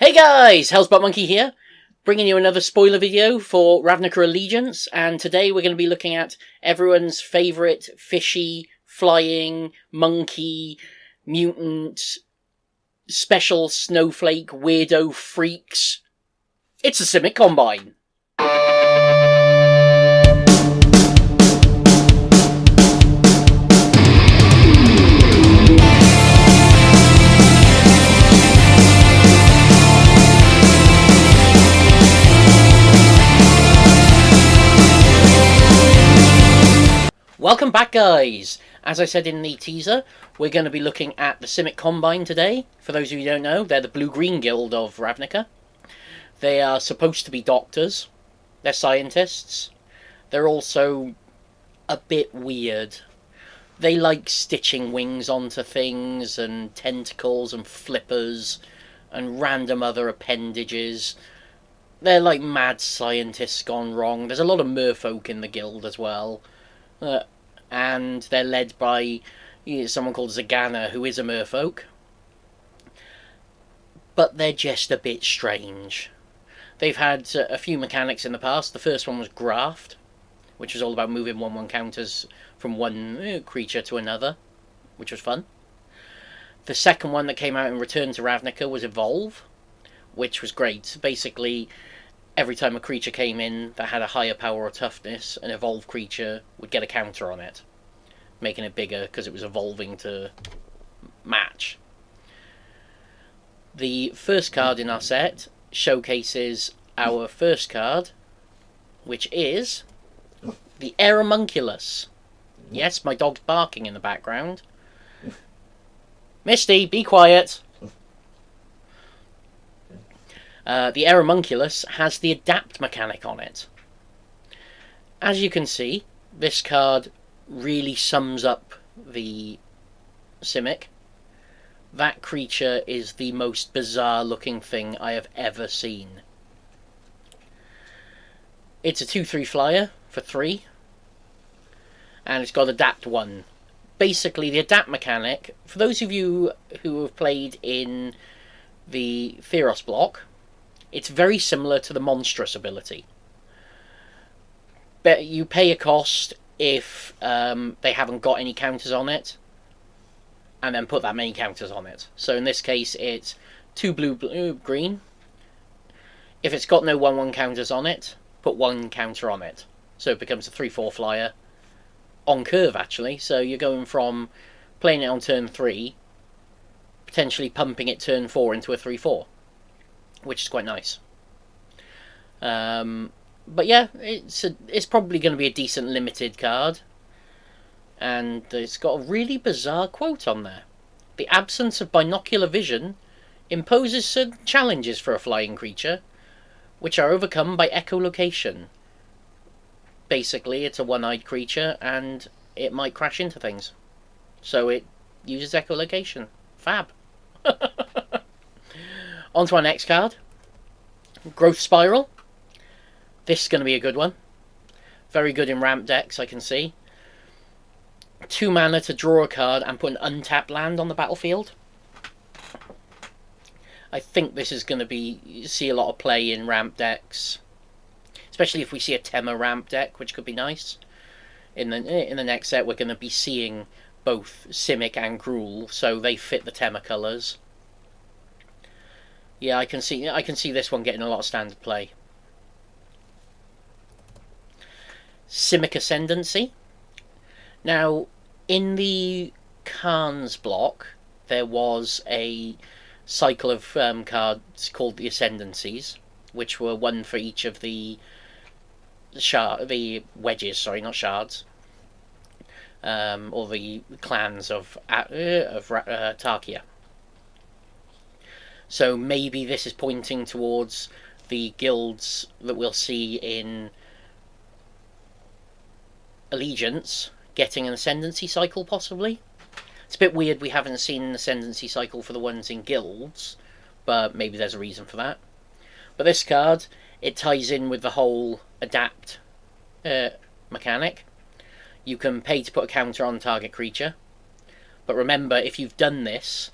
Hey guys, Hellsbuttmonkey here, bringing you another spoiler video for Ravnica Allegiance, and today we're going to be looking at everyone's favourite fishy, flying, monkey, mutant, special snowflake, weirdo freaks. It's a Simic Combine! Welcome back, guys! As I said in the teaser, we're going to be looking at the Simic Combine today. For those of you who don't know, they're the Blue-Green Guild of Ravnica. They are supposed to be doctors. They're scientists. They're also a bit weird. They like stitching wings onto things, and tentacles, and flippers, and random other appendages. They're like mad scientists gone wrong. There's a lot of merfolk in the guild as well. And they're led by someone called Zagana, who is a merfolk. But they're just a bit strange. They've had a few mechanics in the past. The first one was Graft, which was all about moving 1/1 counters from one creature to another, which was fun. The second one that came out in Return to Ravnica was Evolve, which was great. Basically, every time a creature came in that had a higher power or toughness, an evolved creature would get a counter on it, making it bigger because it was evolving to match. The first card in our set showcases our first card, which is the Ravnica. Yes, my dog's barking in the background. Misty, be quiet! The Ravnica has the Adapt mechanic on it. As you can see, this card really sums up the Simic. That creature is the most bizarre looking thing I have ever seen. It's a 2/3 flyer for 3, and it's got Adapt 1. Basically, the Adapt mechanic, for those of you who have played in the Theros block, it's very similar to the Monstrous ability. But you pay a cost if they haven't got any counters on it, and then put that many counters on it. So in this case, it's 2 blue, blue, green. If it's got no 1/1 counters on it, put 1 counter on it. So it becomes a 3/4 flyer on curve, actually. So you're going from playing it on turn 3, potentially pumping it turn 4 into a 3/4. Which is quite nice. But yeah, it's probably going to be a decent limited card. And it's got a really bizarre quote on there. The absence of binocular vision imposes certain challenges for a flying creature, which are overcome by echolocation. Basically, it's a one-eyed creature, and it might crash into things. So it uses echolocation. Fab. On to our next card. Growth Spiral. This is going to be a good one. Very good in ramp decks, I can see. 2 mana to draw a card and put an untapped land on the battlefield. I think this is going to see a lot of play in ramp decks. Especially if we see a Tema ramp deck, which could be nice. In the next set, we're going to be seeing both Simic and Gruul, so they fit the Tema colours. Yeah, I can see this one getting a lot of standard play. Simic Ascendancy. Now, in the Khans block, there was a cycle of cards called the Ascendancies, which were 1 for each of the wedges, sorry, not shards, or the clans of Tarkia. So maybe this is pointing towards the guilds that we'll see in Allegiance getting an Ascendancy cycle, possibly. It's a bit weird we haven't seen an Ascendancy cycle for the ones in guilds, but maybe there's a reason for that. But this card, it ties in with the whole Adapt mechanic. You can pay to put a counter on target creature, but remember, if you've done this,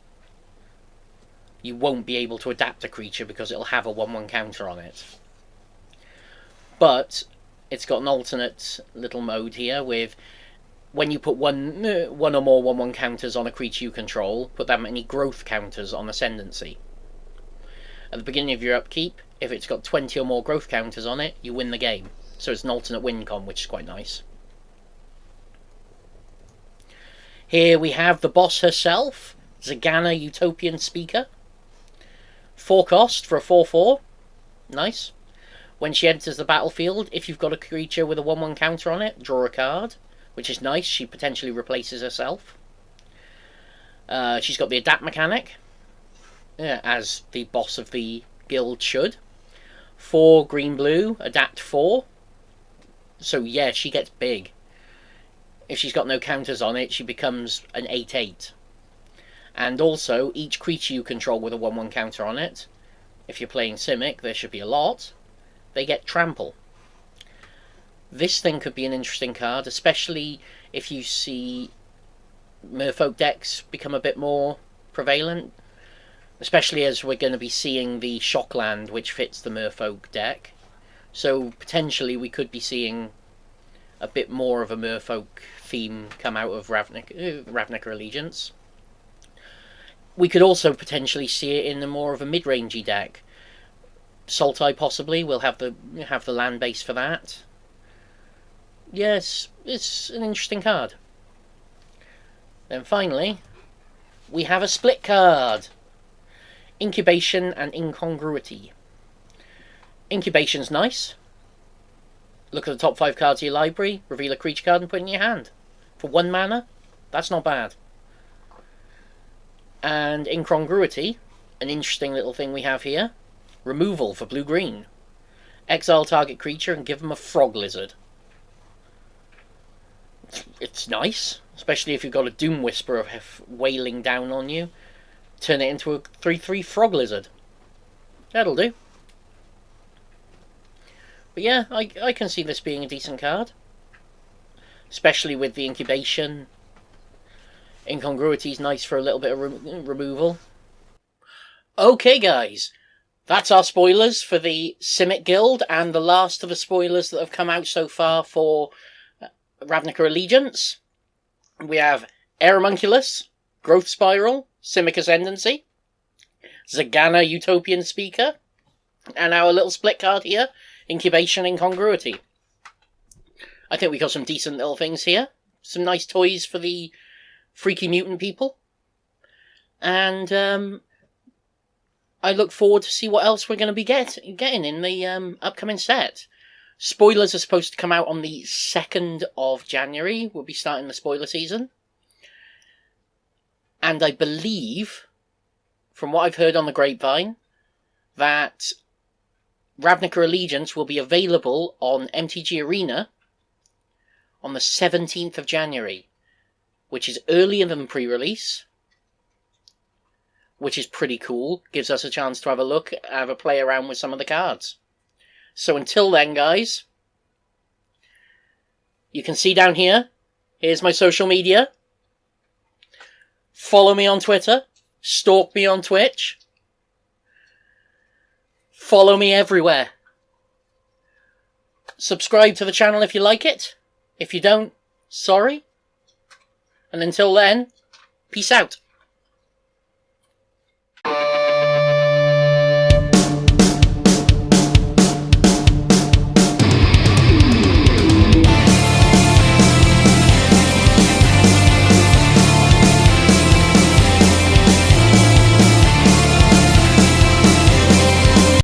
you won't be able to adapt a creature because it'll have a 1/1 counter on it. But it's got an alternate little mode here with when you put one or more 1/1 counters on a creature you control, put that many growth counters on Ascendancy. At the beginning of your upkeep, if it's got 20 or more growth counters on it, you win the game. So it's an alternate win con, which is quite nice. Here we have the boss herself, Zagana Utopian Speaker. 4 cost for a 4/4. Nice. When she enters the battlefield, if you've got a creature with a 1/1 counter on it, draw a card, which is nice. She potentially replaces herself. She's got the adapt mechanic, as the boss of the guild should. 4 green-blue, adapt 4. So yeah, she gets big. If she's got no counters on it, she becomes an 8/8. And also, each creature you control with a 1/1 counter on it, if you're playing Simic, there should be a lot, they get trample. This thing could be an interesting card, especially if you see Merfolk decks become a bit more prevalent. Especially as we're going to be seeing the Shockland, which fits the Merfolk deck. So potentially we could be seeing a bit more of a Merfolk theme come out of Ravnica Allegiance. We could also potentially see it in more of a mid-rangey deck. Sultai possibly, we'll have the land base for that. Yes, it's an interesting card. Then finally, we have a split card. Incubation and Incongruity. Incubation's nice. Look at the top 5 cards of your library, reveal a creature card and put it in your hand. For 1 mana, that's not bad. And Incongruity, an interesting little thing we have here. Removal for blue-green. Exile target creature and give them a frog lizard. It's nice, especially if you've got a Doom Whisperer wailing down on you. Turn it into a 3/3 frog lizard. That'll do. But yeah, I can see this being a decent card. Especially with the incubation. Incongruity's nice for a little bit of removal. Okay guys, that's our spoilers for the Simic Guild and the last of the spoilers that have come out so far for Ravnica Allegiance. We have Aeromunculus, Growth Spiral, Simic Ascendancy, Zagana Utopian Speaker, and our little split card here, Incubation Incongruity. I think we got some decent little things here. Some nice toys for the freaky mutant people. And I look forward to see what else we're going to be getting in the upcoming set. Spoilers are supposed to come out on the 2nd of January. We'll be starting the spoiler season. And I believe, from what I've heard on the grapevine, that Ravnica Allegiance will be available on MTG Arena on the 17th of January, which is earlier than pre-release, which is pretty cool. Gives us a chance to have a look, have a play around with some of the cards. So until then, guys, you can see down here, here's my social media. Follow me on Twitter. Stalk me on Twitch. Follow me everywhere. Subscribe to the channel if you like it. If you don't, sorry. And until then, peace out.